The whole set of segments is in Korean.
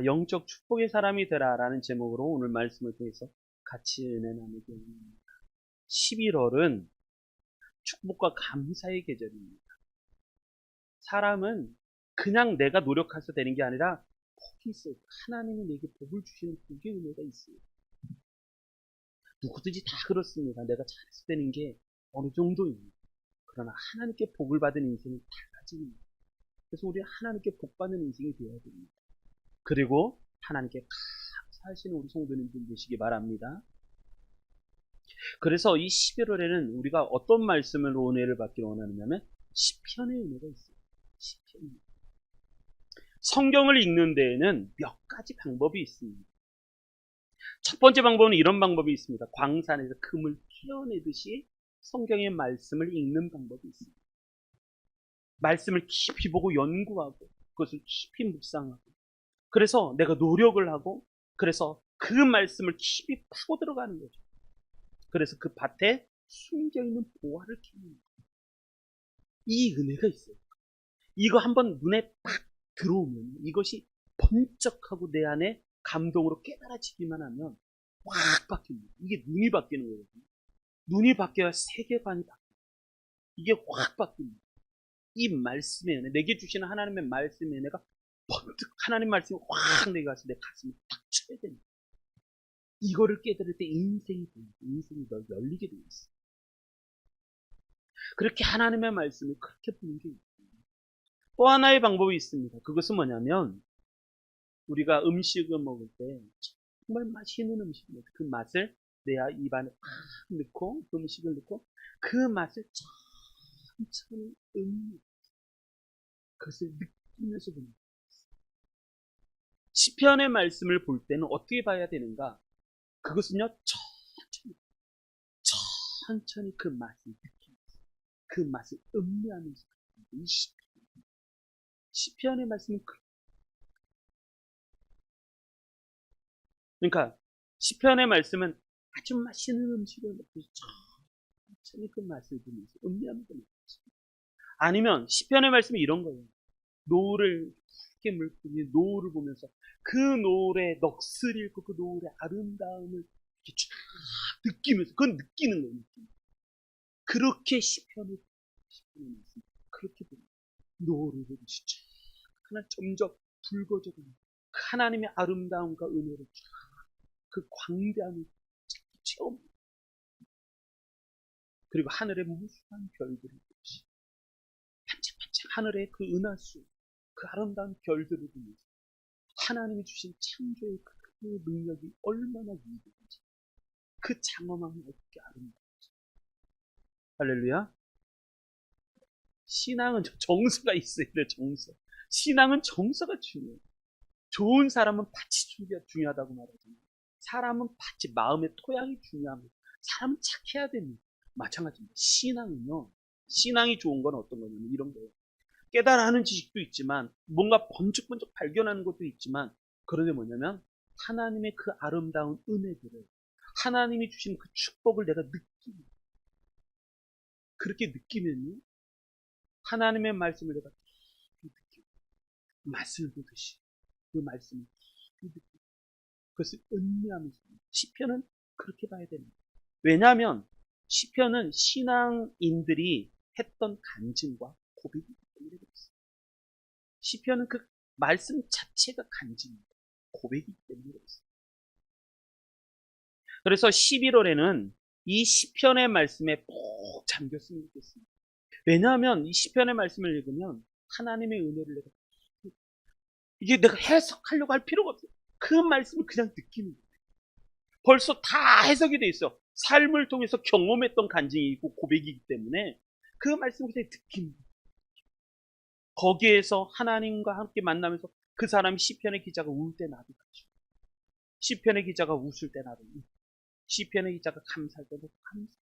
영적 축복의 사람이 되라라는 제목으로 오늘 말씀을 통해서 같이 은혜 나누게 합니다. 11월은 축복과 감사의 계절입니다. 사람은 그냥 내가 노력해서 되는 게 아니라 복이 있어요. 하나님이 내게 복을 주시는 복의 은혜가 있어요. 누구든지 다 그렇습니다. 내가 잘해서 되는 게 어느 정도입니다. 그러나 하나님께 복을 받은 인생은 달라집니다. 그래서 우리 하나님께 복 받는 인생이 되어야 됩니다. 그리고 하나님께 감사하시는 우리 성도님들 되시기 바랍니다. 그래서 이 11월에는 우리가 어떤 말씀으로 은혜를 받기를 원하느냐면 시편의 은혜가 있어요. 시편. 성경을 읽는 데에는 몇 가지 방법이 있습니다. 첫 번째 방법은 이런 방법이 있습니다. 광산에서 금을 캐어내듯이 성경의 말씀을 읽는 방법이 있습니다. 말씀을 깊이 보고 연구하고 그것을 깊이 묵상하고 그래서 내가 노력을 하고 그래서 그 말씀을 깊이 파고 들어가는 거죠. 그래서 그 밭에 숨겨있는 보화를 캐는 거예요. 이 은혜가 있어요. 이거 한번 눈에 딱 들어오면 이것이 번쩍하고 내 안에 감동으로 깨달아지기만 하면 확 바뀝니다. 이게 눈이 바뀌는 거거든요. 눈이 바뀌어야 세계관이 바뀝니다. 이게 확 바뀝니다. 이 말씀의 은혜, 내게 주시는 하나님의 말씀의 은혜가 번뜩 하나님 말씀이 확 내게 가서 내 가슴에 딱 쳐야 됩니다. 이거를 깨달을 때 인생이 열리게 되어 있어요. 그렇게 하나님의 말씀을 그렇게 보는 게 있습니다. 또 하나의 방법이 있습니다. 그것은 뭐냐면 우리가 음식을 먹을 때 정말 맛있는 음식입니다. 그 맛을 내 입안에 팍 넣고 그 음식을 넣고 그 맛을 천천히 그것을 느끼면서 보는 거예요. 시편의 말씀을 볼 때는 어떻게 봐야 되는가? 그것은요, 천천히 그 맛을 느끼면서, 그 맛을 음미하면서, 이 시편의 말씀은 그러니까, 시편의 말씀은 아주 맛있는 음식을 먹고, 천천히 그 맛을 보면서, 음미하면서 먹습니다. 아니면, 시편의 말씀이 이런 거예요. 노을을 붉게 물고, 노을을 보면서, 그 노을의 넋을 읽고, 그 노을의 아름다움을 이렇게 쫙 느끼면서, 그건 느끼는 거예요. 그렇게 시편을 말씀 그렇게 보면 노을을 보듯이 쫙 하나 점점 붉어져가는 그 하나님의 아름다움과 은혜를 쫙 그 광대함을 체험 그리고 하늘의 무수한 별들을 보듯이 반짝반짝 하늘의 그 은하수 그 아름다운 별들을 보면서 하나님이 주신 창조의 그 능력이 얼마나 위대한지 그 장엄함이 어떻게 아름다운지 할렐루야. 신앙은 정서가 있어야 돼, 정서. 신앙은 정서가 중요해요. 좋은 사람은 밭이 중요하다고 말하잖아요. 사람은 밭이 마음의 토양이 중요합니다. 사람은 착해야 됩니다. 마찬가지입니다. 신앙은요. 신앙이 좋은 건 어떤 거냐면 이런 거예요. 깨달아 하는 지식도 있지만 뭔가 번쩍번쩍 발견하는 것도 있지만 그런데 뭐냐면 하나님의 그 아름다운 은혜들을 하나님이 주신 그 축복을 내가 느끼는 그렇게 느끼면요. 하나님의 말씀을 내가 깊이 느끼고 맛을 보듯이 그 말씀을 깊이 느끼고 그것을 음미하면서 시편은 그렇게 봐야 됩니다. 왜냐하면 시편은 신앙인들이 했던 간증과 고백이기 때문에 그렇습니다. 시편은 그 말씀 자체가 간증입니다. 고백이기 때문에 그렇습니다. 그래서 11월에는 이 시편의 말씀에 푹 잠겼으면 좋겠습니다. 왜냐하면 이 시편의 말씀을 읽으면 하나님의 은혜를 내가 이게 내가 해석하려고 할 필요가 없어요. 그 말씀을 그냥 느끼는 거예요. 벌써 다 해석이 돼 있어. 삶을 통해서 경험했던 간증이고 고백이기 때문에 그 말씀을 그냥 느끼는 거예요. 거기에서 하나님과 함께 만나면서 그 사람이 시편의 기자가 울 때 나도 같이 시편의 기자가 웃을 때 나도 웃고 시편의 기자가 감사할 때도 감사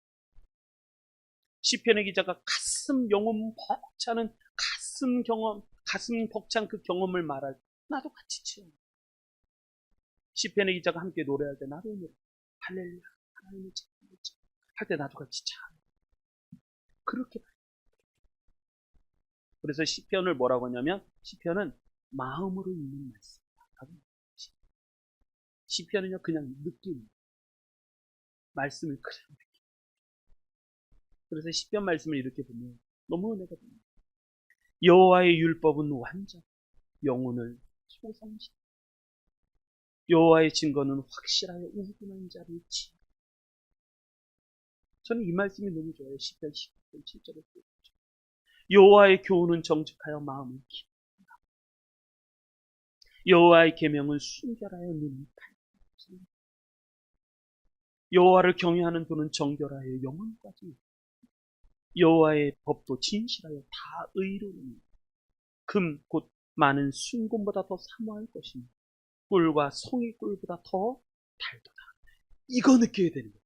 시편의 기자가 가슴 영혼 벅차는 가슴 벅찬 그 경험을 말할 때 나도 같이 체험. 시편의 기자가 함께 노래할 때 나도 노래. 할렐루야 하나님의 찬양했죠. 할 때 나도 같이 찬양. 그렇게 그래서 시편을 뭐라고 하냐면 시편은 마음으로 읽는 말씀이다. 시편은요 그냥 느낌, 말씀을 그냥 느낌. 그래서 시편 말씀을 이렇게 보면 너무 은혜가 됩니다. 여호와의 율법은 완전, 영혼을 소성시. 여호와의 증거는 확실하여 우둔한 자를 치. 저는 이 말씀이 너무 좋아요. 시편 19편 7절에 여호와의 교훈은 정직하여 마음을 기쁘다. 여호와의 계명은 순결하여 눈이 밝다. 여호와를 경외하는 도는 정결하여 영혼까지. 여호와의 법도 진실하여 다 의로우니 금 곧 많은 순금보다 더 사모할 것이니 꿀과 송이꿀보다 더 달도다. 이거 느껴야 되는 거예요.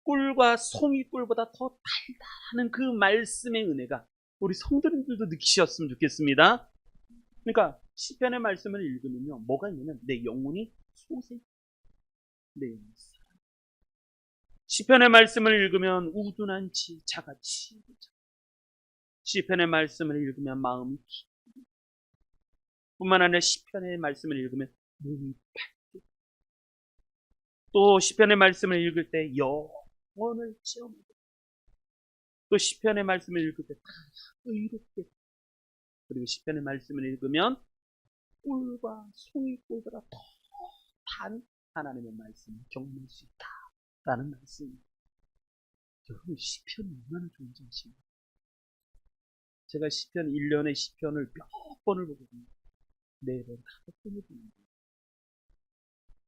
꿀과 송이꿀보다 더 달달하는 그 말씀의 은혜가 우리 성도님들도 느끼셨으면 좋겠습니다. 그러니까 시편의 말씀을 읽으면요 뭐가 있냐면 내 영혼이 소생, 내 영혼이 살아. 시편의 말씀을 읽으면 우둔한 지 자같이, 시편의 말씀을 읽으면 마음이 기쁘고, 뿐만 아니라 시편의 말씀을 읽으면 눈이 밝고, 또 시편의 말씀을 읽을 때 영혼을 체험하고, 또 시편의 말씀을 읽을 때 다 의롭게, 그리고 시편의 말씀을 읽으면 꿀과 송이꿀보다 더 단 하나님의 말씀을 경험할 수 있다라는 말씀입니다. 여러분 시편이 얼마나 좋은지 아십니까? 제가 시편 1년에 시편을 몇 번을 보거든요. 4번, 5번을 보는데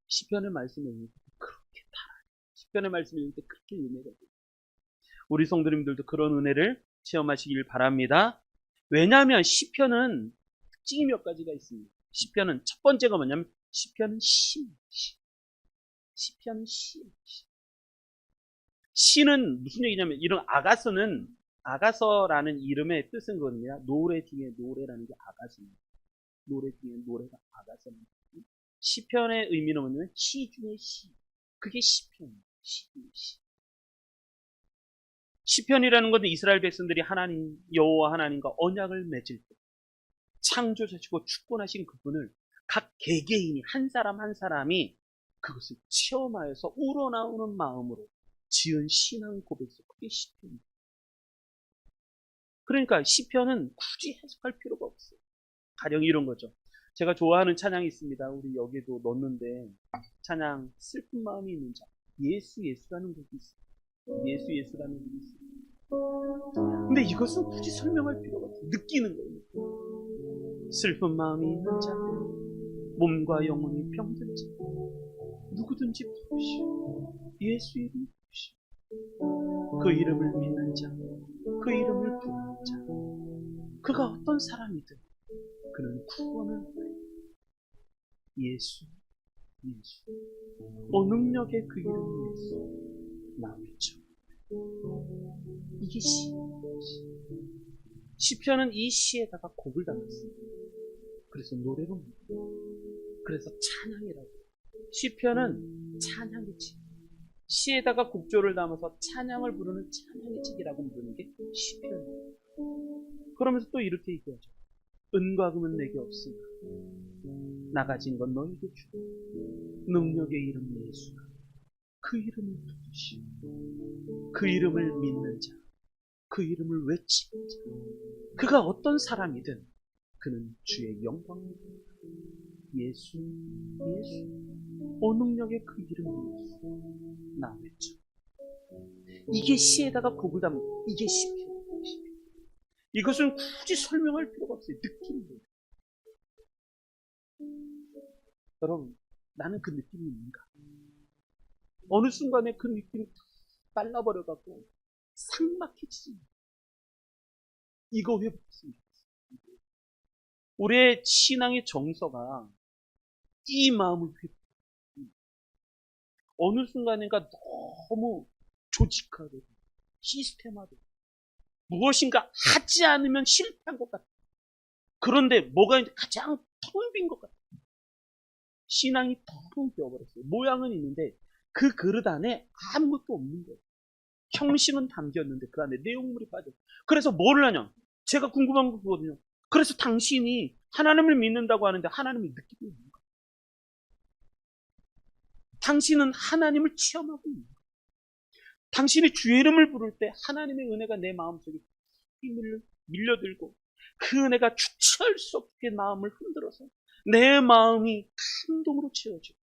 시편의 말씀을 읽을 때 그렇게 달아요. 시편의 말씀을 읽을 때 그렇게 은혜가 돼요. 우리 성도님들도 그런 은혜를 체험하시길 바랍니다. 왜냐하면 시편은 특징이 몇 가지가 있습니다. 시편은 첫 번째가 뭐냐면 시편은 시편은 시는 무슨 얘기냐면 이런 아가서라는 이름의 뜻은 거든요. 노래 중에 노래라는 게 아가서입니다. 노래 중에 노래가 아가서입니다. 시편의 의미는 뭐냐면 시 중에 시. 그게 시편이에요. 시 중에 시. 시편이라는 것은 이스라엘 백성들이 하나님 여호와 하나님과 언약을 맺을 때 창조자시고 축권하신 그분을 각 개개인이 한 사람 한 사람이 그것을 체험하여서 우러나오는 마음으로 지은 신앙 고백서, 그게 시편입니다. 그러니까 시편은 굳이 해석할 필요가 없어요. 가령 이런 거죠. 제가 좋아하는 찬양이 있습니다. 우리 여기도 넣었는데 찬양 슬픈 마음이 있는 자, 예수라는 곡이 있어요. 예수라는 곡이 있어요. 근데 이것은 굳이 설명할 필요가 없어요. 느끼는 거예요. 슬픈 마음이 있는 자, 몸과 영혼이 병든 자, 누구든지 부르시오. 예수 이름 부르시오. 그 이름을 믿는 자, 그 이름을 부르는 자, 그가 어떤 사람이든 그는 구원을 받아요. 예수. 능력의 그 이름 예수. 나 외쳐. 이게 시편은 이 시에다가 곡을 담았습니다. 그래서 노래로 그래서 찬양이라고. 시편은 찬양의 책. 시에다가 곡조를 담아서 찬양을 부르는 찬양의 책이라고 부르는 게 시편이에요. 그러면서 또 이렇게 얘기하죠. 은과 금은 내게 없으나 나 가진 건 너에게 주고 능력의 이름 예수가 그 이름을 부르시오. 그 이름을 믿는 자, 그 이름을 외치는 자, 그가 어떤 사람이든 그는 주의 영광을 받는다. 예수. 능력의 그 이름 예수. 나 외쳐. 이게 시에다가 곡을 담은 이게 시편. 이것은 굳이 설명할 필요가 없어요. 느낌인 거예요. 여러분, 나는 그 느낌이 있는가? 어느 순간에 그 느낌이 빨라버려갖고 삭막해지지. 이거 회복했습니다. 우리의 신앙의 정서가 이 마음을 회복해요. 어느 순간인가 너무 조직화되고 시스템화되고 무엇인가 하지 않으면 실패한 것 같아요. 그런데 뭐가 가장 텅 빈 것 같아요. 신앙이 텅 비어버렸어요. 모양은 있는데 그 그릇 안에 아무것도 없는 거예요. 형식은 담겼는데 그 안에 내용물이 빠져요. 그래서 뭐를 하냐? 제가 궁금한 거 그거거든요. 그래서 당신이 하나님을 믿는다고 하는데 하나님을 느끼고 있는 거예요. 당신은 하나님을 체험하고 있는 거예요. 당신이 주의 이름을 부를 때 하나님의 은혜가 내 마음속에 밀려들고 그 은혜가 주체할 수 없게 마음을 흔들어서 내 마음이 감동으로 채워지고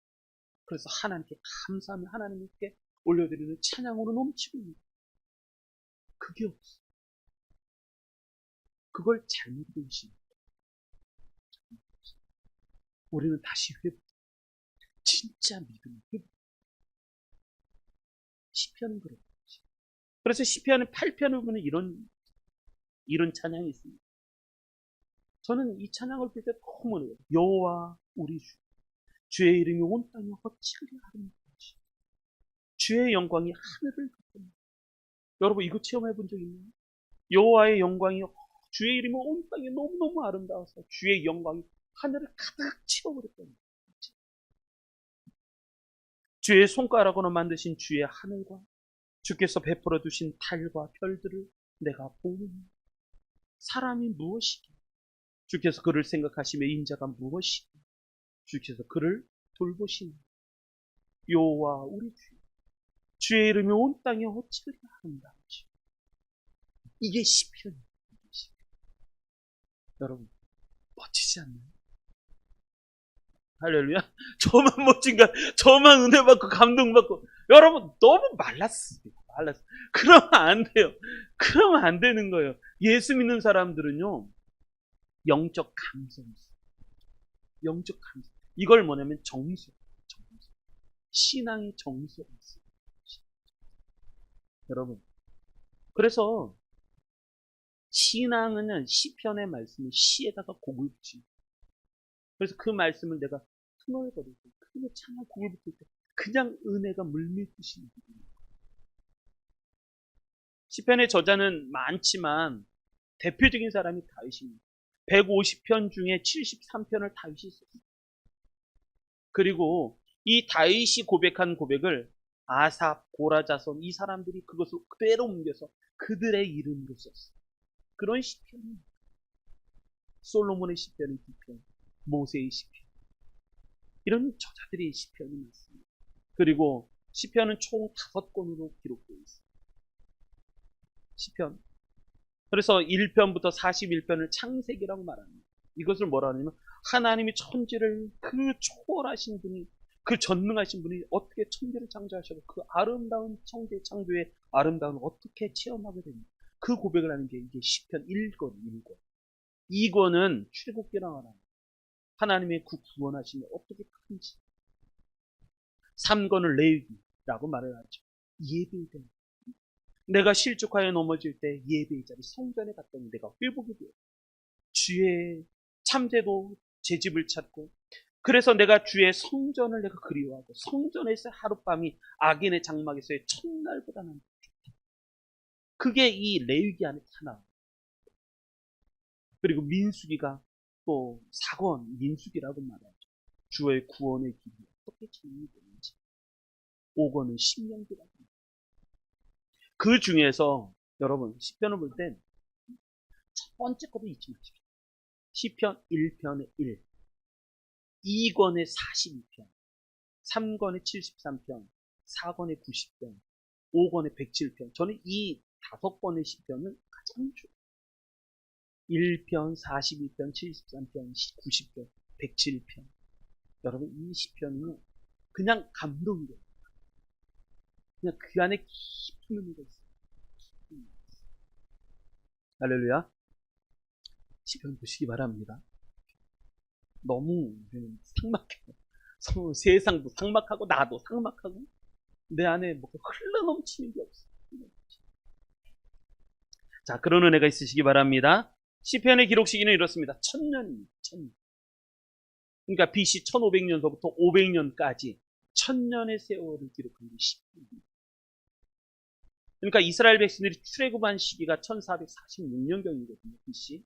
그래서 하나님께 감사하며 하나님께 올려드리는 찬양으로 넘치고 있는 거예요. 그게 없어. 그걸 잘못 보이시는 거예요. 우리는 다시 회복. 진짜 믿음을 회복. 시편은 그런 거지. 그래서 시편의 8편을 보면 이런 찬양이 있습니다. 저는 이 찬양을 볼 때 너무 어려워요. 여호와 우리 주, 주의 이름이 온 땅에 어찌그리 아름다운지, 주의 영광이 하늘을 덮습니다. 여러분 이거 체험해 본 적 있나요? 여호와의 영광이 주의 이름이 온 땅에 너무너무 아름다워서 주의 영광이 하늘을 가득 채워버렸다는 거죠. 주의 손가락으로 만드신 주의 하늘과 주께서 베풀어 두신 달과 별들을 내가 보니 사람이 무엇이기에 주께서 그를 생각하시며 인자가 무엇이기에 주께서 그를 돌보시니 여호와 우리 주 주의 이름이 온 땅에 어찌 그리 아름다운지. 이게 시편이에요. 여러분 멋지지 않나요? 할렐루야. 저만 멋진가? 저만 은혜 받고 감동 받고. 여러분 너무 말랐습니다. 말랐어. 그러면 안 돼요. 그러면 안 되는 거예요. 예수 믿는 사람들은요 영적 감성이 있어요. 영적 감성. 이걸 뭐냐면 정서. 신앙의 정서가 있어요. 여러분 그래서 신앙은 시편의 말씀을 시에다가 곡을 붙이는. 그래서 그 말씀을 내가 흥얼거리고 크게 찬양 곡을 붙일 때 그냥 은혜가 물밀듯이 느껴져요. 시편의 저자는 많지만 대표적인 사람이 다윗입니다. 150편 중에 73편을 다윗이 썼어요. 그리고 이 다윗이 고백한 고백을 아삽, 고라자손 이 사람들이 그것을 그대로 옮겨서 그들의 이름으로 썼어요. 그런 시편입니다. 솔로몬의 시편이 2편, 모세의 시편. 이런 저자들이 시편이 많습니다. 그리고 시편은 총 5권으로 기록되어 있습니다. 시편. 그래서 1편부터 41편을 창세기라고 말합니다. 이것을 뭐라 하냐면 하나님이 천지를 그 초월하신 분이 그 전능하신 분이 어떻게 천지를 창조하셔서 그 아름다운 천지의 창조의 아름다움을 어떻게 체험하게 됩니까? 그 고백을 하는 게 이게 시편 1권, 1권. 2권은 출애굽기라고 합니다. 하나님의 그 구원하심이 어떻게 큰지. 3권은 레위기라고 말을 하죠. 예배의 때 내가 실족하여 넘어질 때 예배의 자리 성전에 갔더니 내가 회복이 되어 주의 참되도 제 집을 찾고 그래서 내가 주의 성전을 내가 그리워하고 성전에서 하룻밤이 악인의 장막에서의 첫날보다는 좋다. 그게 이 레위기 안에 다 나와요. 그리고 민수기가 또 4권 민수기라고 말하죠. 주의 구원의 길이 어떻게 정리되는지. 5권은 신명기라고 합니다. 그 중에서 여러분 시편을 볼 땐 첫 번째 것도 잊지 마십시오. 시편 1편의 1, 2권의 42편, 3권의 73편, 4권의 90편, 5권의 107편. 저는 이 5권의 시편을 가장 좋아해요. 1편, 42편, 73편, 90편, 107편. 여러분 이 시편은 그냥 감동이에요. 그냥 그 안에 깊은 의미가 있어요. 할렐루야. 시편 보시기 바랍니다. 너무 우리는 삭막해요. 세상도 삭막하고 나도 삭막하고 내 안에 뭐가 흘러넘치는 게 없어요. 자, 그런 은혜가 있으시기 바랍니다. 시편의 기록 시기는 이렇습니다. 1000년입니다. 1000년. 그러니까 BC 1500년서부터 500년까지 1000년의 세월을 기록한 게 시편입니다. 그러니까 이스라엘 백성들이 출애굽한 시기가 1446년경이거든요. BC.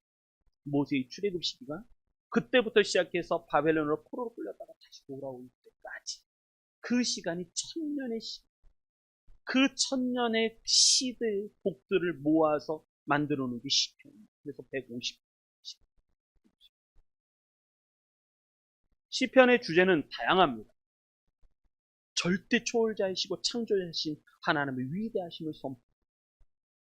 모세의 출애굽 시기가. 그때부터 시작해서 바벨론으로 포로로 끌렸다가 다시 돌아올 때까지. 그 시간이 1000년의 시간. 그 1000년의 시대의 복들을 모아서 만들어 놓은 게 시편입니다. 그래서 150. 시편의 주제는 다양합니다. 절대 초월자이시고 창조자이신 하나님의 위대하심을 선포.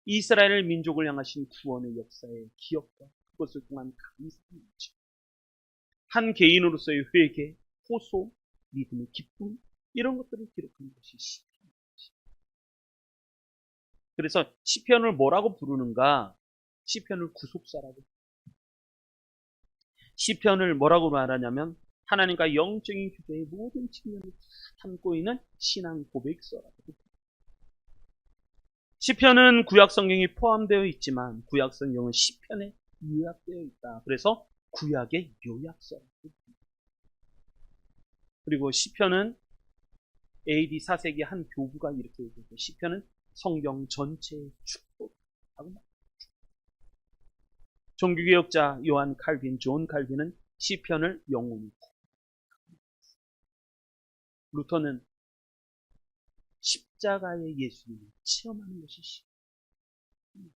이스라엘 민족을 향하신 구원의 역사의 기억과 그것을 통한 감사의 일치. 한 개인으로서의 회개, 호소, 믿음의 기쁨 이런 것들을 기록하는 것이 시편입니다. 그래서 시편을 뭐라고 부르는가? 시편을 구속사라고. 시편을 뭐라고 말하냐면 하나님과 영적인 교제의 모든 측면을 담고 있는 신앙 고백서라고. 시편은 구약 성경이 포함되어 있지만 구약 성경은 시편에 요약되어 있다. 그래서 구약의 요약서라고. 그리고 시편은 AD 4세기 한 교부가 이렇게 얘기했고 시편은 성경 전체의 축복하고 말합니다. 종교개혁자 요한 칼빈, 존 칼빈은 시편을 영혼이 루터는 십자가의 예수님을 체험하는 것이 시편.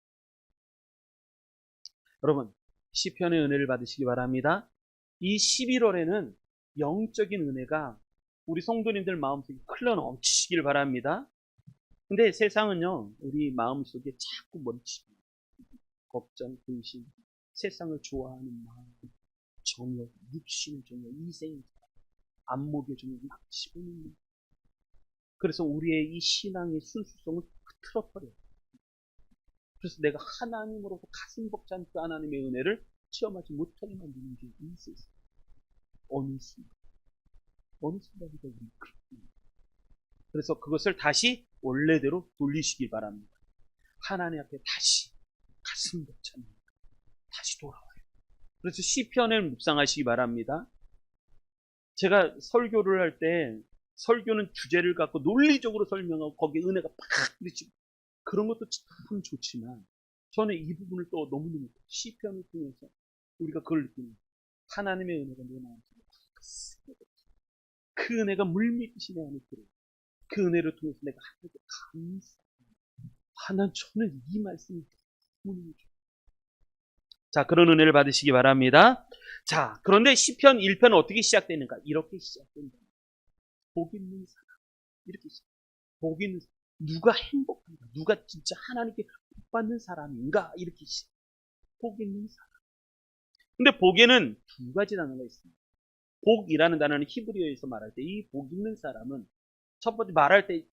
여러분 시편의 은혜를 받으시기 바랍니다. 이 11월에는 영적인 은혜가 우리 성도님들 마음속에 흘러넘치시길 바랍니다. 근데 세상은요 우리 마음속에 자꾸 멈추고 걱정, 근심, 세상을 좋아하는 마음, 정욕, 육신, 정욕, 이생, 안목의 정욕 막 집어넣는. 그래서 우리의 이 신앙의 순수성을 흐트러버려요. 그래서 내가 하나님으로부터 가슴 벅찬 그 하나님의 은혜를 체험하지 못하게 만드는 게 이 세상. 어느 순간이가 우리 그렇습니다. 그래서 그것을 다시 원래대로 돌리시기 바랍니다. 하나님 앞에 다시 가슴 벅찬 다시 돌아와요. 그래서 시편을 묵상하시기 바랍니다. 제가 설교를 할 때 설교는 주제를 갖고 논리적으로 설명하고 거기에 은혜가 팍 부딪히고 그런 것도 참 좋지만 저는 이 부분을 또 너무너무 시편을 통해서 우리가 그걸 느끼는 거예요. 하나님의 은혜가 내 마음속에 그 은혜가 물밀듯이 내 안에 들어요. 그 은혜를 통해서 내가 하나님께 감사해요. 저는 이 말씀이 너무 좋아요. 자, 그런 은혜를 받으시기 바랍니다. 자, 그런데 시편 1편은 어떻게 시작되는가? 이렇게 시작된다. 복 있는 사람. 이렇게 시작. 복 있는 사람. 누가 행복한가? 누가 진짜 하나님께 복 받는 사람인가? 이렇게 시작. 복 있는 사람. 근데 복에는 두 가지 단어가 있습니다. 복이라는 단어는 히브리어에서 말할 때 이 복 있는 사람은 첫 번째 말할 때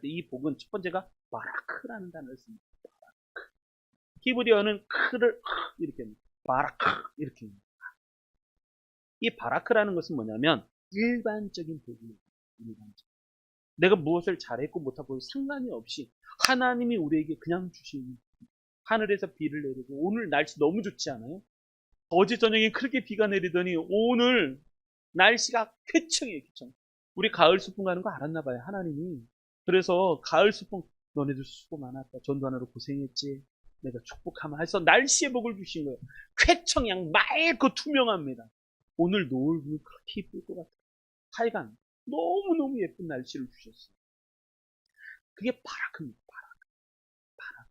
이 복은 첫 번째가 바라크라는 단어를 씁니다. 바라크. 히브리어는 크를 이렇게 합니다. 바라크 이렇게 합니다. 이 바라크라는 것은 뭐냐면 일반적인 복입니다. 일반적. 내가 무엇을 잘했고 못하고 상관이 없이 하나님이 우리에게 그냥 주신 하늘에서 비를 내리고 오늘 날씨 너무 좋지 않아요? 어제 저녁에 그렇게 비가 내리더니 오늘 날씨가 쾌청이에요. 쾌청. 우리 가을 수풍 가는 거 알았나 봐요. 하나님이. 그래서 가을 수풍 너네들 수고 많았다. 전도하느라 고생했지. 내가 축복하마 해서 날씨의 복을 주신 거예요. 쾌청양 맑고 투명합니다. 오늘 노을 보면 그렇게 예쁠 것 같아요. 하여간 너무너무 예쁜 날씨를 주셨어요. 그게 바라크입니다. 바라크.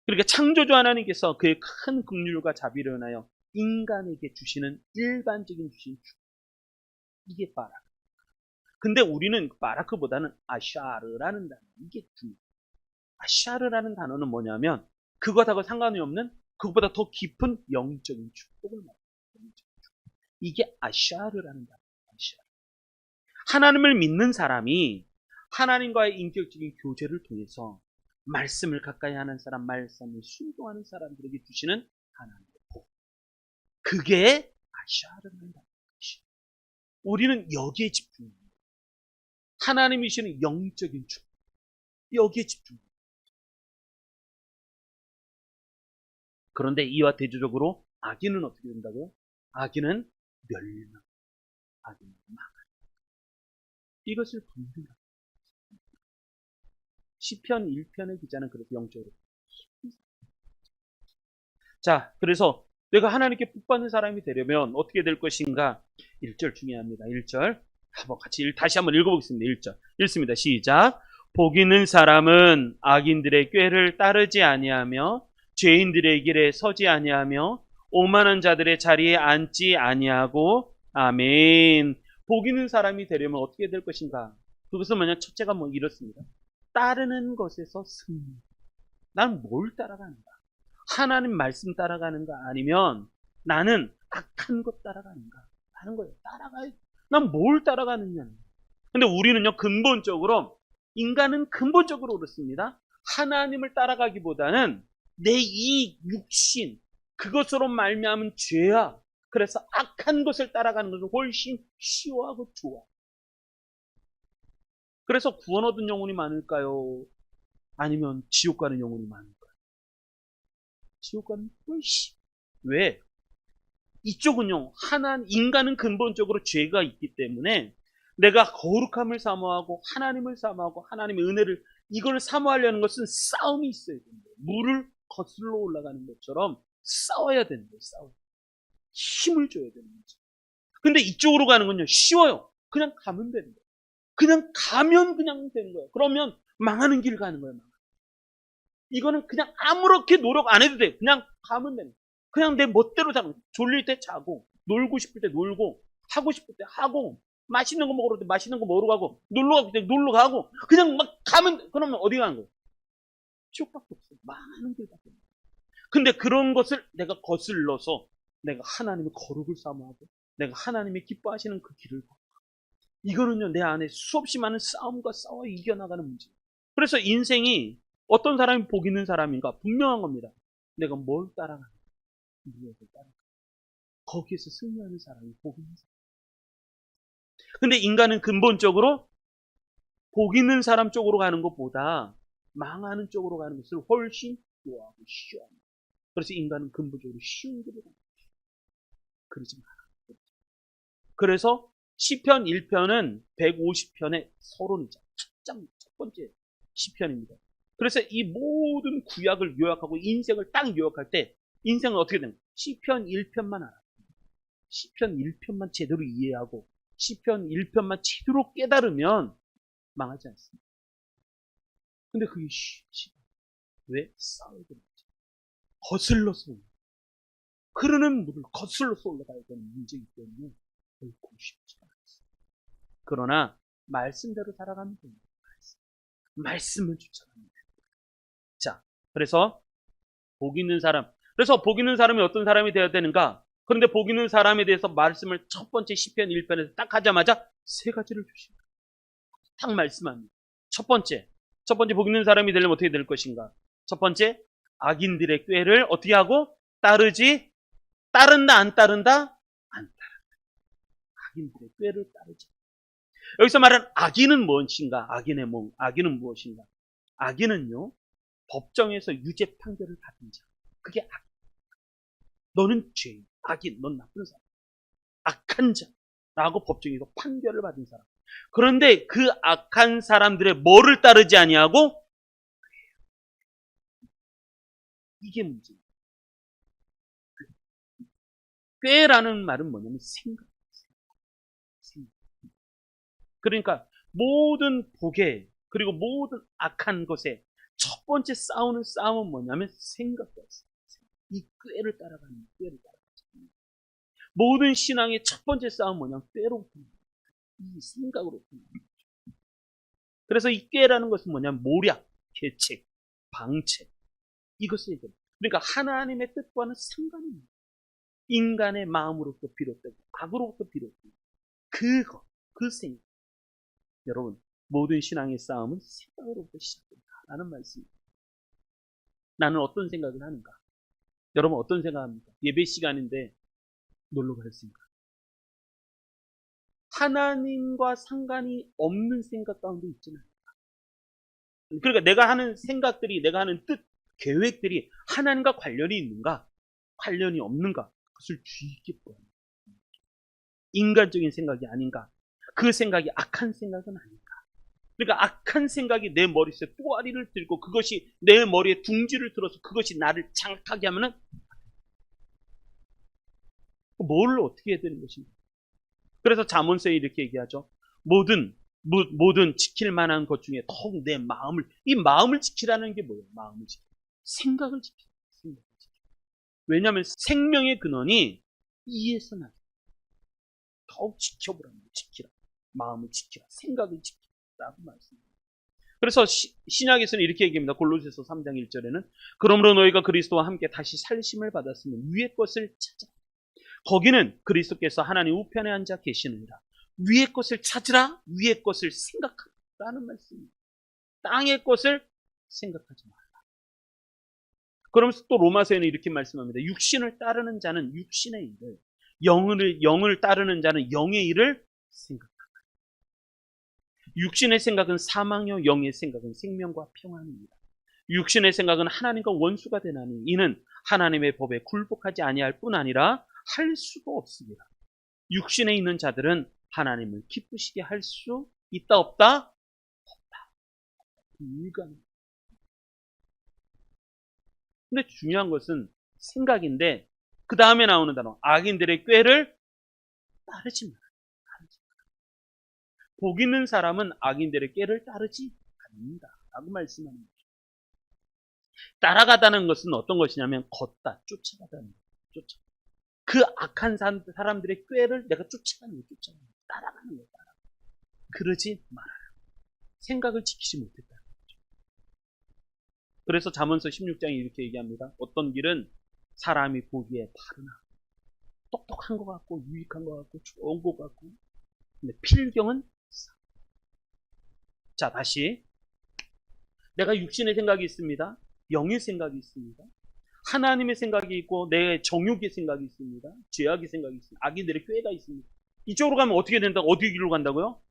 그러니까 창조주 하나님께서 그의 큰 긍휼과 자비를 인하여 인간에게 주시는 일반적인 주신 축복. 이게 바라크. 근데 우리는 바라크보다는 아샤르라는 단어. 이게 중요해요. 아샤르라는 단어는 뭐냐면 그것하고 상관이 없는 그것보다 더 깊은 영적인 축복을 말합니다. 이게 아샤르라는 단어예요. 아샤르. 하나님을 믿는 사람이 하나님과의 인격적인 교제를 통해서 말씀을 가까이 하는 사람, 말씀을 순종하는 사람들에게 주시는 하나님의 복. 그게 아샤르라는 단어예요. 우리는 여기에 집중합니다. 하나님이 주시는 영적인 축복. 여기에 집중합니다. 그런데 이와 대조적으로 악인은 어떻게 된다고요? 악인은 멸망, 악인은 망할. 이것을 분별합니다. 시편 1편의 기자는 그래서 영적으로. 자, 그래서 내가 하나님께 복받는 사람이 되려면 어떻게 될 것인가? 1절 중요합니다. 1절. 한번 같이 다시 한번 읽어보겠습니다. 1절. 읽습니다. 시작. 복 있는 사람은 악인들의 꾀를 따르지 아니하며 죄인들의 길에 서지 아니하며 오만한 자들의 자리에 앉지 아니하고 아멘. 복 있는 사람이 되려면 어떻게 될 것인가? 그것은 뭐냐? 첫째가 이렇습니다. 따르는 것에서 승리. 난 뭘 따라가는가? 하나님 말씀 따라가는가? 아니면 나는 악한 것 따라가는가? 하는 거예요. 난 뭘 따라가느냐? 근데 우리는요, 근본적으로, 인간은 근본적으로 그렇습니다. 하나님을 따라가기보다는 내 이 육신, 그것으로 말미암은 죄야. 그래서 악한 것을 따라가는 것은 훨씬 쉬워하고 좋아. 그래서 구원 얻은 영혼이 많을까요? 아니면 지옥 가는 영혼이 많을까요? 지옥 가는 훨씬. 왜? 이쪽은요, 인간은 근본적으로 죄가 있기 때문에 내가 거룩함을 사모하고 하나님을 사모하고 하나님의 은혜를 이걸 사모하려는 것은 싸움이 있어야 된다. 물을 거슬러 올라가는 것처럼 싸워야 된다. 힘을 줘야 되는 거죠. 근데 이쪽으로 가는 건요, 쉬워요. 그냥 가면 되는 거예요. 그냥 가면 그냥 되는 거예요. 그러면 망하는 길 가는 거예요. 이거는 그냥 아무렇게 노력 안 해도 돼. 그냥 가면 되는 거예요. 그냥 내 멋대로 자고, 졸릴 때 자고, 놀고 싶을 때 놀고, 하고 싶을 때 하고, 맛있는 거 먹으러 때 맛있는 거 먹으러 가고, 놀러 가고 때 놀러 가고, 그냥 막 가면, 그러면 어디 가는 거예요? 지옥밖에 없어요. 망하는 길밖에 없어요. 근데 그런 것을 내가 거슬러서 내가 하나님의 거룩을 사모하고 내가 하나님이 기뻐하시는 그 길을 가. 이거는요, 내 안에 수없이 많은 싸움과 싸워 이겨나가는 문제예요. 그래서 인생이 어떤 사람이 복 있는 사람인가 분명한 겁니다. 내가 뭘 따라가는가, 무엇을 따라가는가. 거기에서 승리하는 사람이 복 있는 사람. 근데 인간은 근본적으로 복 있는 사람 쪽으로 가는 것보다 망하는 쪽으로 가는 것을 훨씬 좋아하고 쉬워합니다. 그래서 인간은 근본적으로 쉬운 길을 갑니다. 그러지 마라. 그래서 시편 1편은 150편의 서론이죠. 첫 번째 시편입니다. 그래서 이 모든 구약을 요약하고 인생을 딱 요약할 때 인생은 어떻게 되는 거예요? 시편 1편만 알아. 시편 1편만 제대로 이해하고 시편 1편만 제대로 깨달으면 망하지 않습니다. 근데 그게 쉽지. 왜? 싸워야 되는 거죠. 거슬러서 흐르는 물을 거슬러서 올라가야 되는 문제이기 때문에 결코 쉽지 않습니다. 그러나 말씀대로 살아가면 됩니다. 말씀을 쫓아가면 됩니다. 자, 그래서 복 있는 사람. 그래서 복 있는 사람이 어떤 사람이 되어야 되는가? 그런데 복 있는 사람에 대해서 말씀을 첫 번째 시편 1편에서 딱 하자마자 세 가지를 주십니다. 딱 말씀합니다. 첫 번째 복 있는 사람이 되려면 어떻게 될 것인가? 첫 번째, 악인들의 꾀를 어떻게 하고? 따른다, 안 따른다? 안 따른다. 악인들의 꾀를 따르지. 여기서 말하는 악인은 무엇인가? 악인은 무엇인가? 악인은요, 법정에서 유죄 판결을 받은 자. 그게 악. 너는 죄인, 악인, 넌 나쁜 사람. 악한 자라고 법정에서 판결을 받은 사람. 그런데 그 악한 사람들의 뭐를 따르지 아니하고? 이게 문제입니다. 꾀라는 말은 뭐냐면 생각. 그러니까 모든 복에 그리고 모든 악한 것에 첫 번째 싸우는 싸움은 뭐냐면 생각이었어요. 이 꾀를 따라가는 꾀를 따라가는. 모든 신앙의 첫 번째 싸움은 뭐냐면 꾀로부터 이 생각으로부터. 그래서 이 꾀라는 것은 뭐냐면 모략, 계책, 방책 이것을 얘기해요. 그러니까 하나님의 뜻과는 상관이 없는 인간의 마음으로부터 비롯되고 악으로부터 비롯되고 그 생각. 여러분, 모든 신앙의 싸움은 생각으로부터 시작된다라는 말씀입니다. 나는 어떤 생각을 하는가? 여러분 어떤 생각합니까? 예배 시간인데 놀러 가셨습니까? 하나님과 상관이 없는 생각 가운데 있지는 않을까? 그러니까 내가 하는 생각들이, 내가 하는 뜻, 계획들이 하나님과 관련이 있는가? 관련이 없는가? 그것을 주의 깊게 보아야 합니다. 인간적인 생각이 아닌가? 그 생각이 악한 생각은 아닌가? 그러니까 악한 생각이 내 머릿속에 또아리를 들고 그것이 내 머리에 둥지를 들어서 그것이 나를 장악하게 하면은 뭘 어떻게 해야 되는 것입니까? 그래서 잠언서에 이렇게 얘기하죠. 모든 지킬 만한 것 중에 더욱 내 마음을, 이 마음을 지키라는 게 뭐예요? 마음을 지키. 생각을 지키라. 생각을 지키라. 왜냐하면 생명의 근원이 이에서 나요. 더욱 지켜보라는 거예요. 지키라. 마음을 지키라. 생각을 지키라. 라고 말씀합니다. 그래서 신약에서는 이렇게 얘기합니다. 골로새서 3장 1절에는 그러므로 너희가 그리스도와 함께 다시 살심을 받았으면 위의 것을 찾아. 거기는 그리스도께서 하나님 우편에 앉아 계시느니라. 위의 것을 찾으라. 위의 것을 생각하라는 말씀입니다. 땅의 것을 생각하지 마라. 그러면서 또 로마서에는 이렇게 말씀합니다. 육신을 따르는 자는 육신의 일을, 영을 따르는 자는 영의 일을 생각하라. 육신의 생각은 사망이요 영의 생각은 생명과 평안입니다. 육신의 생각은 하나님과 원수가 되나니 이는 하나님의 법에 굴복하지 아니할 뿐 아니라 할 수도 없습니다. 육신에 있는 자들은 하나님을 기쁘시게 할 수 있다 없다? 없다. 불가능. 근데 중요한 것은 생각인데 그 다음에 나오는 단어 악인들의 꾀를 따르지 마라. 복 있는 사람은 악인들의 꾀를 따르지 않는다 라고 말씀하는 거죠. 따라가다는 것은 어떤 것이냐면 걷다, 쫓아가다는 거죠. 그 악한 사람들의 꾀를 내가 쫓아가는 거예요. 따라가는 거예요. 그러지 말아요. 생각을 지키지 못했다는 거죠. 그래서 잠언서 16장에 이렇게 얘기합니다. 어떤 길은 사람이 보기에 바르나 똑똑한 것 같고 유익한 것 같고 좋은 것 같고 근데 필경은 자 다시 내가 육신의 생각이 있습니다. 영의 생각이 있습니다. 하나님의 생각이 있고 내 정욕의 생각이 있습니다. 죄악의 생각이 있습니다. 악인들의 꾀가 있습니다. 이쪽으로 가면 어떻게 된다고? 어디 길로 간다고요?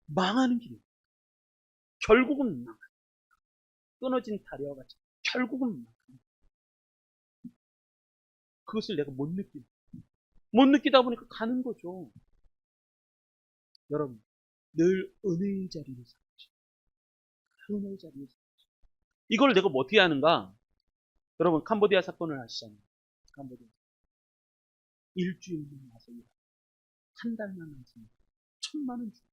망하는 길이에요. 결국은 망하는 끊어진 다리와 같이 결국은 망하는 그것을 내가 못 느끼다 보니까 가는 거죠. 여러분 늘 은혜의 자리를 삼으시고 은혜의 자리를 삼으시고 이걸 내가 뭐 어떻게 하는가? 여러분 캄보디아 사건을 아시잖아요. 캄보디아 일주일만 와서 한 달만 와서 1,000만 원 주고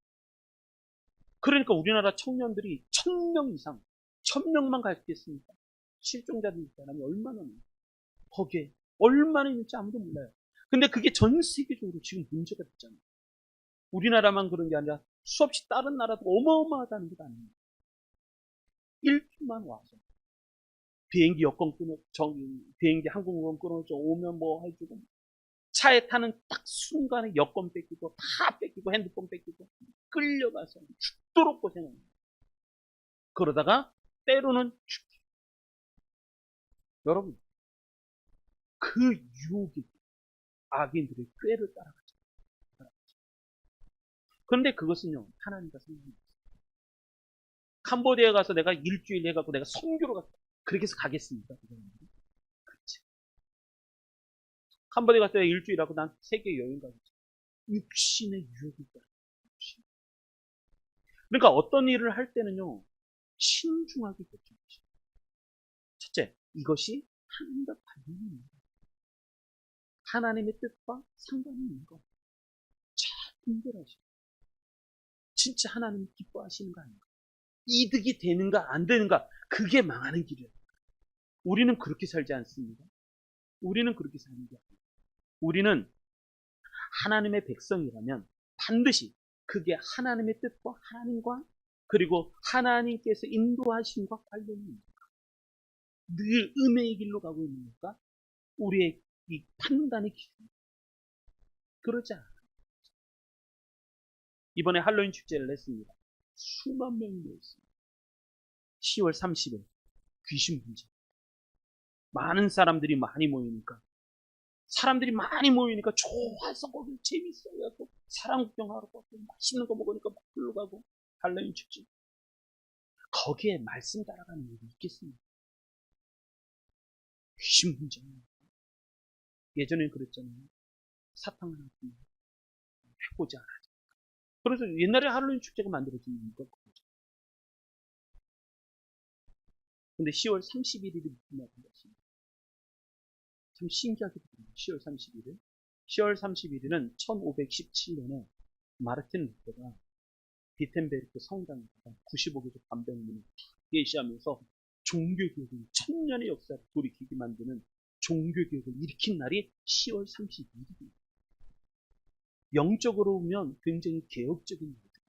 그러니까 우리나라 청년들이 1,000명 이상 1,000명만 갔겠습니까? 실종자들 사람이 얼마나 많아요. 거기에 얼마나 있는지 아무도 몰라요. 근데 그게 전 세계적으로 지금 문제가 됐잖아요. 우리나라만 그런 게 아니라 수없이 다른 나라도 어마어마하다는 것 아닙니까? 일주만 와서 비행기 여권 비행기 항공권 끊어져 오면 뭐 해주고 차에 타는 딱 순간에 여권 뺏기고 다 뺏기고 핸드폰 뺏기고 끌려가서 죽도록 고생합니다. 그러다가 때로는 죽기. 여러분 그 유혹이 악인들의 꾀를 따라가죠. 그런데 그것은요 하나님과 상관없어요. 캄보디아에 가서 내가 일주일 해갖고 내가 선교로 갔다 그렇게 해서 가겠습니까? 그렇지. 캄보디아 갔다 일주일 하고 난 세계 여행 가겠지. 육신의 유혹이 따라. 그러니까 어떤 일을 할 때는요 신중하게 결정하시죠. 첫째, 이것이 하나님과 관련이 있는 거. 하나님의 뜻과 상관이 있는 거. 잘 분별하시고 진짜 하나님이 기뻐하시는 거 아닌가? 이득이 되는가 안 되는가? 그게 망하는 길이에요. 우리는 그렇게 살지 않습니다. 우리는 그렇게 사는 게 아니에요. 우리는 하나님의 백성이라면 반드시 그게 하나님의 뜻과 하나님과 그리고 하나님께서 인도하심과 관련이 있는 것. 늘 은혜의 길로 가고 있는 것과 우리의 이 판단의 기준. 그러지 않아요. 이번에 할로윈 축제를 했습니다. 수만 명이 모였습니다. 10월 30일 귀신 분쟁. 많은 사람들이 많이 모이니까 좋아서 거기 재밌어요. 사람 구경하러 가고 맛있는 거 먹으니까 막 불러가고 할로윈 축제. 거기에 말씀 따라가는 일이 있겠습니까? 귀신 분쟁. 예전엔 그랬잖아요. 사탕 하나 해보지 않아요. 그래서 옛날에 할로윈 축제가 만들어진 이유가 그거죠. 근데 10월 31일이 무슨 날인 것입니다. 참 신기하게 들어요. 10월 31일. 10월 31일은 1517년에 마르틴 루터가 비텐베르크 성당에다가 95개조 반백문을 게시하면서 종교개혁을 1000년의 역사를 돌이키게 만드는 종교개혁을 일으킨 날이 10월 31일입니다. 영적으로 보면 굉장히 개혁적인 일들.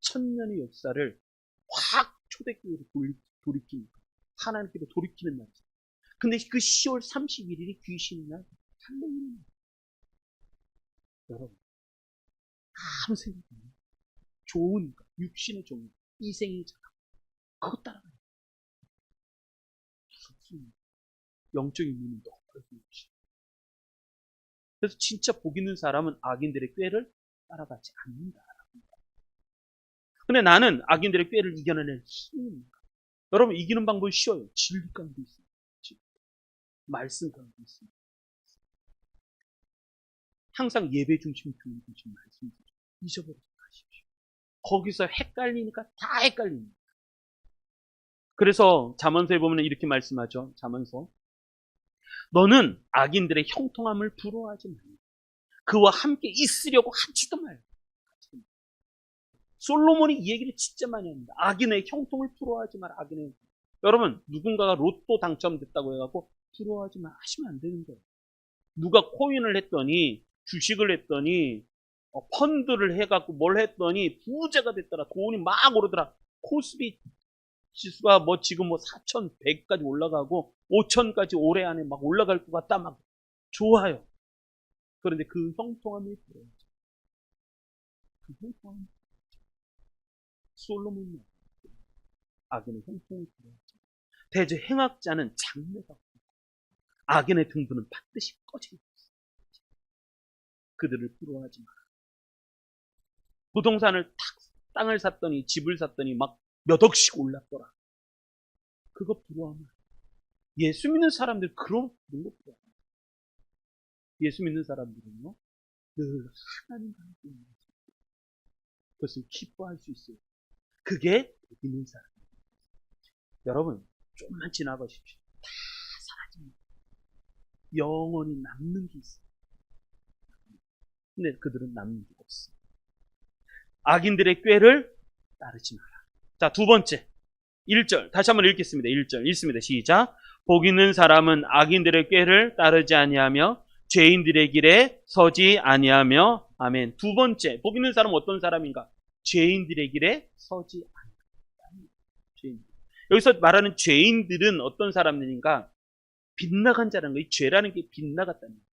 천년의 역사를 확 초대교회로 돌이키니까 하나님께로 돌이키는 날이죠. 근데 그 10월 31일이 귀신의 날, 할로윈 날. 여러분, 아무 생각 없는 좋으니까 육신의 종이 이생의 자가 그거 따라가요. 영적인 눈이 높아서 그래서 진짜 복 있는 사람은 악인들의 꾀를 따라가지 않는다. 근데 나는 악인들의 꾀를 이겨내는 힘입니다. 여러분, 이기는 방법이 쉬워요. 진리 가운데 있습니다. 말씀 가운데 있습니다. 항상 예배 중심, 교회 중심 말씀 잊어버리지 마십시오. 거기서 헷갈리니까 다 헷갈립니다. 그래서 잠언서에 보면 이렇게 말씀하죠. 잠언서. 너는 악인들의 형통함을 부러워하지 말라. 그와 함께 있으려고 하지도 말라. 솔로몬이 이 얘기를 진짜 많이 합니다. 악인의 형통을 부러워하지 마라. 악인의 형통. 여러분, 누군가가 로또 당첨됐다고 해갖고 부러워하지 마. 하시면 안 되는 거예요. 누가 코인을 했더니, 주식을 했더니, 펀드를 해갖고 뭘 했더니 부자가 됐더라. 돈이 막 오르더라. 코스피 지수가 지금 4,100까지 올라가고 5,000까지 올해 안에 막 올라갈 것 같다. 막 좋아요. 그런데 그 형통함이 부러워하죠. 그 형통함이 솔로몬이 악인의 형통을 부러워하죠. 대저 행악자는 장래가 없고 악인의 등불은 반드시 꺼지게 됩니다. 그들을 부러워하지 마라. 부동산을 땅을 샀더니 집을 샀더니 막 몇 억씩 올랐더라. 그거 부러워하면 예수 믿는 사람들 그런 거 부러워합니다. 예수 믿는 사람들은요 늘 하나님과 함께 있는 거죠. 그것을 기뻐할 수 있어요. 그게 믿는 사람입니다. 여러분, 좀만 지나가십시오. 다 사라집니다. 영원히 남는 게 있어요. 근데 그들은 남는 게 없습니다. 악인들의 꾀를 따르지 마라. 자, 두 번째 1절 다시 한번 읽겠습니다. 1절 읽습니다. 시작. 복 있는 사람은 악인들의 꾀를 따르지 아니하며 죄인들의 길에 서지 아니하며. 아멘. 두 번째, 복 있는 사람은 어떤 사람인가? 죄인들의 길에 서지 않는다. 죄인들. 여기서 말하는 죄인들은 어떤 사람들인가? 빗나간 자라는 거예요. 죄라는 게 빗나갔다는 거예요.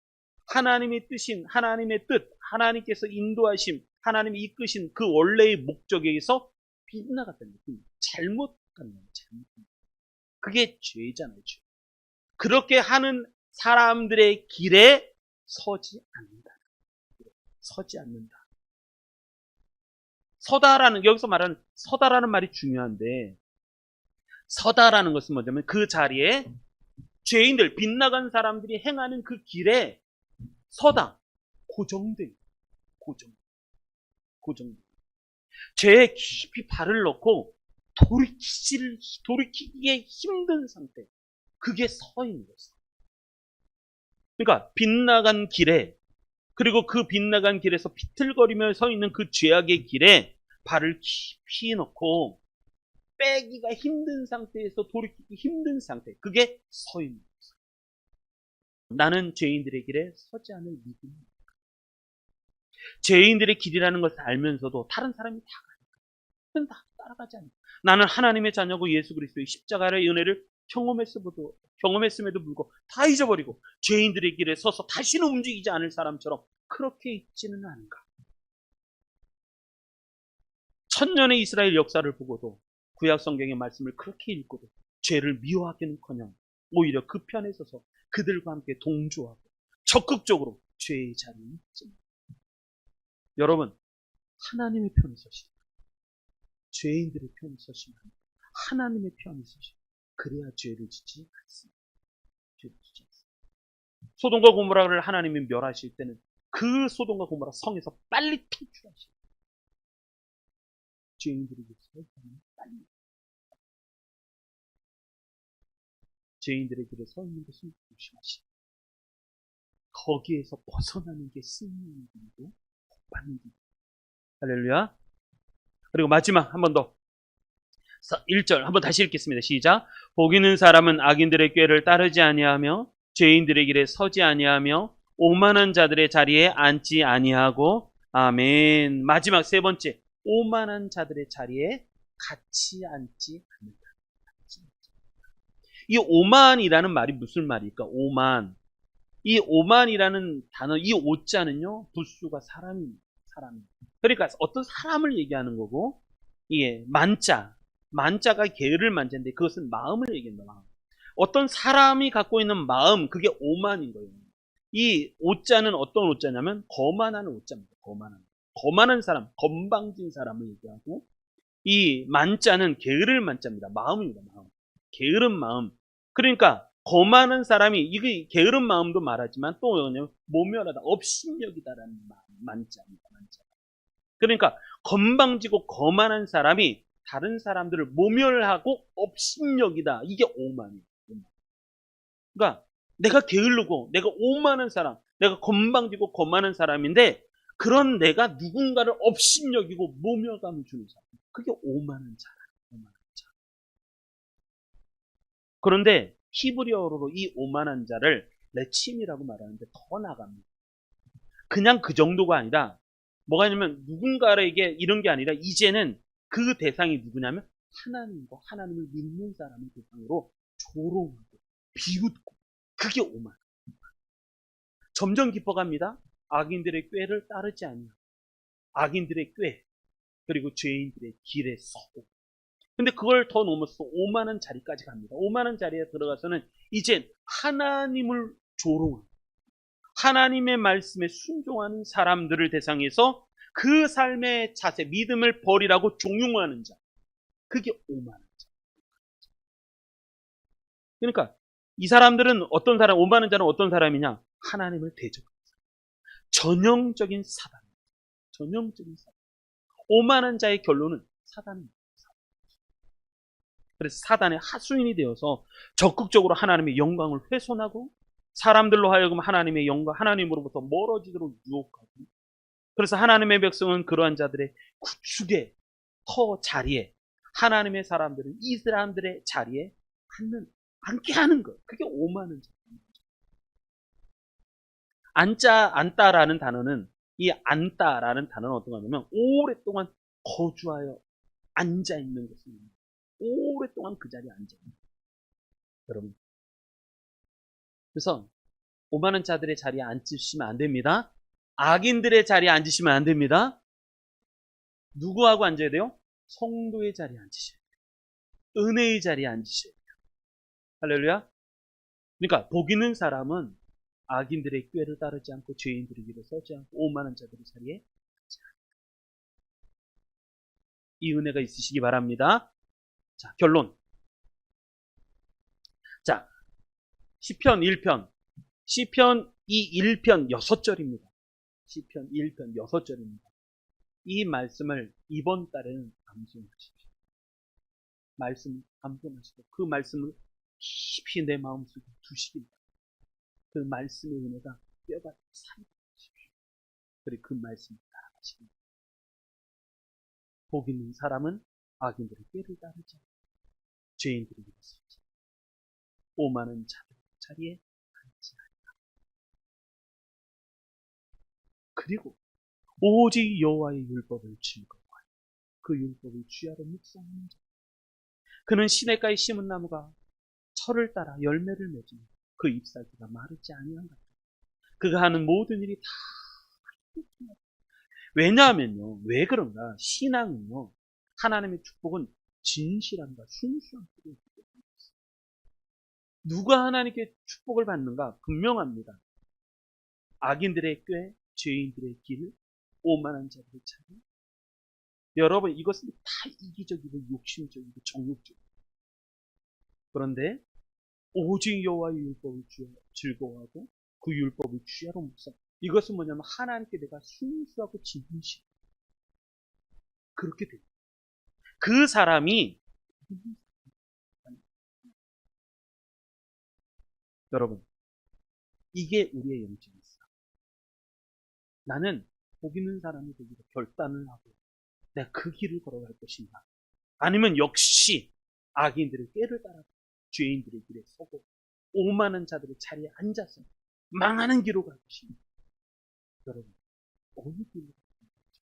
하나님의 뜻인, 하나님의 뜻, 하나님께서 인도하심, 하나님이 이끄신 그 원래의 목적에서 빗나갔다는 거예요. 잘못 간 거예요. 잘못. 그게 죄잖아요. 죄. 그렇게 하는 사람들의 길에 서지 않는다. 서지 않는다. 서다라는, 여기서 말하는 서다라는 말이 중요한데, 서다라는 것은 뭐냐면 그 자리에 죄인들, 빗나간 사람들이 행하는 그 길에 서다. 고정된. 죄에 깊이 발을 넣고 돌이키기에 힘든 상태. 그게 서 있는 거죠. 그러니까 빗나간 길에, 그리고 그 빗나간 길에서 비틀거리며 서 있는 그 죄악의 길에 발을 깊이 넣고 빼기가 힘든 상태에서 돌이키기 힘든 상태. 그게 서 있는 거죠. 나는 죄인들의 길에 서지 않을 믿음입니다. 죄인들의 길이라는 것을 알면서도 다른 사람이 다 가니까 다 따라가지 않아요. 나는 하나님의 자녀고 예수 그리스도의 십자가의 은혜를 경험했음에도 불구하고 다 잊어버리고 죄인들의 길에 서서 다시는 움직이지 않을 사람처럼 그렇게 있지는 않은가. 천년의 이스라엘 역사를 보고도 구약 성경의 말씀을 그렇게 읽고도 죄를 미워하기는커녕 오히려 그 편에 서서 그들과 함께 동조하고 적극적으로 죄의 자리에 있습니다. 여러분, 하나님의 편에 서시라. 죄인들의 편에 서시면 하나님의 편에 서시라. 그래야 죄를 짓지 않습니다. 죄를 짓지 않습니다. 소돔과 고모라를 하나님이 멸하실 때는 그 소돔과 고모라 성에서 빨리 퇴출하시라. 죄인들에게 빨리. 죄인들의 길에 서 있는 것을 조심하시라. 거기에서 벗어나는 게 승리의 길이고 복받는 길. 할렐루야. 그리고 마지막 한 번 더. 1절 한번 다시 읽겠습니다. 시작. 복 있는 사람은 악인들의 꾀를 따르지 아니하며 죄인들의 길에 서지 아니하며 오만한 자들의 자리에 앉지 아니하고, 아멘. 마지막 세 번째, 오만한 자들의 자리에 같이 앉지 않는다. 이 오만이라는 말이 무슨 말일까? 오만. 이 오만이라는 단어, 이 오자는요, 부수가 사람입니다. 사람. 그러니까 어떤 사람을 얘기하는 거고, 예, 만자. 만자가 게으를 만자인데 그것은 마음을 얘기한다. 마음. 어떤 사람이 갖고 있는 마음, 그게 오만인 거예요. 이 오자는 어떤 오자냐면 거만한 오자입니다. 거만한. 거만한 사람, 건방진 사람을 얘기하고, 이 만자는 게으를 만자입니다. 마음입니다. 마음. 게으른 마음. 그러니까 거만한 사람이 이게 게으른 마음도 말하지만 또 뭐냐면 모멸하다, 업신여기다라는 만자입니다. 만자. 그러니까 건방지고 거만한 사람이 다른 사람들을 모멸하고 업신여기다. 이게 오만이에요. 그러니까 내가 게으르고 내가 오만한 사람, 내가 건방지고 거만한 사람인데 그런 내가 누군가를 업신여기고 모멸감을 주는 사람. 그게 오만한 자라. 오만한 자. 그런데 히브리어로 이 오만한 자를 레침이라고 말하는데 더 나갑니다. 그냥 그 정도가 아니라 뭐가 있냐면 누군가에게 이런 게 아니라 이제는 그 대상이 누구냐면 하나님과 하나님을 믿는 사람의 대상으로 조롱하고 비웃고, 그게 오만. 점점 깊어갑니다. 악인들의 꾀를 따르지 않냐. 악인들의 꾀, 그리고 죄인들의 길에 서고. 근데 그걸 더 넘어서 오만한 자리까지 갑니다. 오만한 자리에 들어가서는 이제 하나님을 조롱하고 하나님의 말씀에 순종하는 사람들을 대상해서 그 삶의 자세, 믿음을 버리라고 종용하는 자. 그게 오만한 자. 그러니까 이 사람들은 어떤 사람, 오만한 자는 어떤 사람이냐? 하나님을 대적하는 사람. 전형적인 사단. 전형적인 사단. 오만한 자의 결론은 사단입니다. 그래서 사단의 하수인이 되어서 적극적으로 하나님의 영광을 훼손하고 사람들로 하여금 하나님의 영광, 하나님으로부터 멀어지도록 유혹하고, 그래서 하나님의 백성은 그러한 자들의 구축의 터 자리에 하나님의 사람들은 이 사람들의 자리에 앉게 하는 것. 그게 오만한 자. 앉다라는 단어는, 이 앉다라는 단어는 어떤 거냐면 오랫동안 거주하여 앉아 있는 것입니다. 오랫동안 그 자리에 앉아 있는 것. 여러분. 그래서 오만한 자들의 자리에 앉으시면 안 됩니다. 악인들의 자리에 앉으시면 안 됩니다. 누구하고 앉아야 돼요? 성도의 자리에 앉으셔야 돼요. 은혜의 자리에 앉으셔야 돼요. 할렐루야. 그러니까 복 있는 사람은 악인들의 꾀를 따르지 않고 죄인들의 길에 서지 않고 오만한 자들의 자리에 앉지 않는다. 이 은혜가 있으시기 바랍니다. 자, 결론. 자, 시편 1편. 시편 이 1편 6절입니다. 시편 1편 6절입니다. 이 말씀을 이번 달에는 암송하십시오. 말씀 암송하시고 그 말씀을 깊이 내 마음속에 두시기 바랍니다. 그 말씀의 은혜가 뼈가 살아가십시오. 그리고 그 말씀을 따라가시기 바랍니다. 복 있는 사람은 악인들의 꾀를 따르지 않고 죄인들의 길에 서지 오만한 자들의 자리에 앉지 않는다. 그리고 오직 여호와의 율법을 즐거워하여 그 율법을 주야로 묵상하는 자. 그는 시냇가에 심은 나무가 철을 따라 열매를 맺으며 그 잎사귀가 마르지 아니한 같다. 그가 하는 모든 일이 다. 왜냐하면요. 왜 그런가? 신앙은요. 하나님의 축복은 진실함과 순수함 속에 있기 때문에. 누가 하나님께 축복을 받는가? 분명합니다. 악인들의 꾀, 죄인들의 길, 오만한 자들의 자리. 여러분, 이것은 다 이기적이고 욕심적이고 정욕적이고. 그런데 오직 여호와의 율법을 즐거워하고 그 율법을 주야로 묵상. 이것은 뭐냐면 하나님께 내가 순수하고 진실. 그렇게 됩니다. 그 사람이 여러분, 이게 우리의 영적인 싸움. 나는 복 있는 사람이 되기로 결단을 하고 내가 그 길을 걸어갈 것인가? 아니면 역시 악인들의 꾀를 따라 죄인들의 길에 서고 오만한 자들의 자리에 앉아서 망하는 길로 갈 것입니다. 여러분, 어느 길로 갈지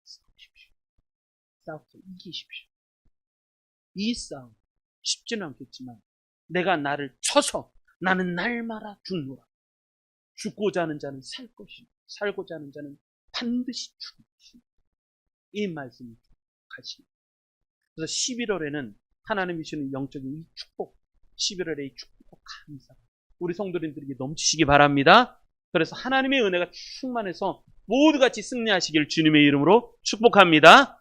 싸우십시오. 싸워서 이기십시오. 이 싸움 쉽지는 않겠지만 내가 나를 쳐서 나는 날마다 죽노라. 죽고자 하는 자는 살 것이고 살고자 하는 자는 반드시 죽을 것입니다. 이 말씀을 가십니다. 그래서 11월에는 하나님이 주시는 영적인 이 축복, 11월의 이 축복 감사 우리 성도님들에게 넘치시기 바랍니다. 그래서 하나님의 은혜가 충만해서 모두 같이 승리하시길 주님의 이름으로 축복합니다.